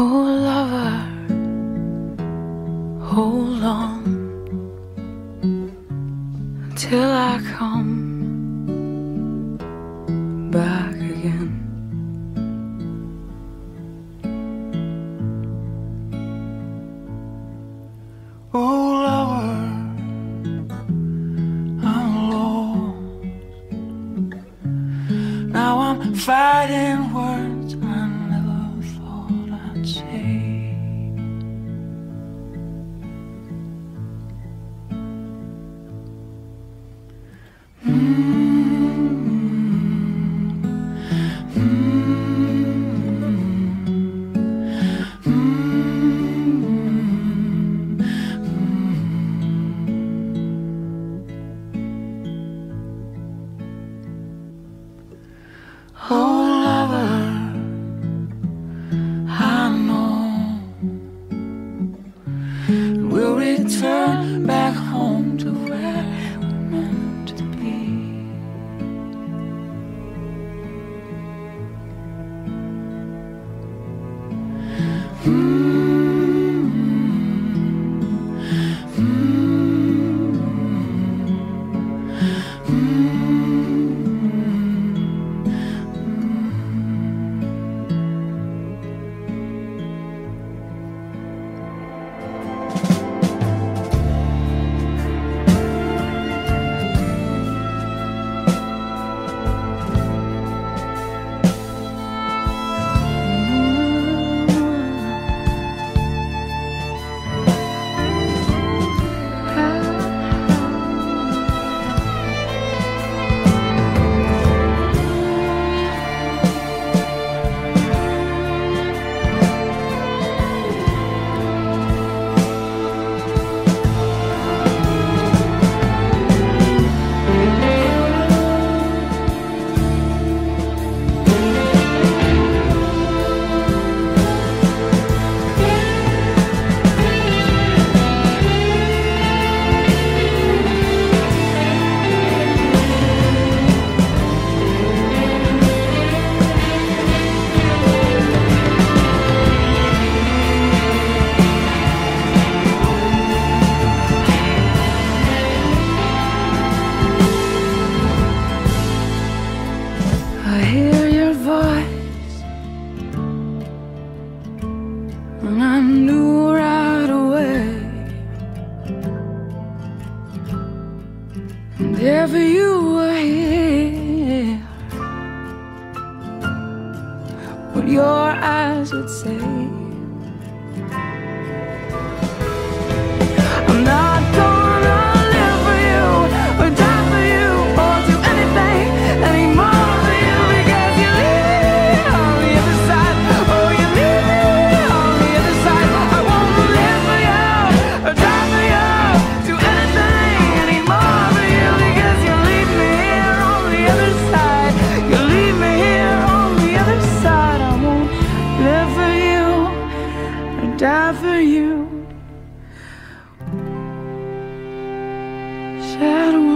Oh lover, hold on till I come back again. Oh lover, I'm lost. Now I'm fighting words I never thought I'd say. Oh lover, I know we'll return back home to where we're meant to be. I hear your voice, and I knew right away. And if you were here, what your eyes would say. I'm not gonna live for you, or die for you, or do anything anymore. Die for you, shadow.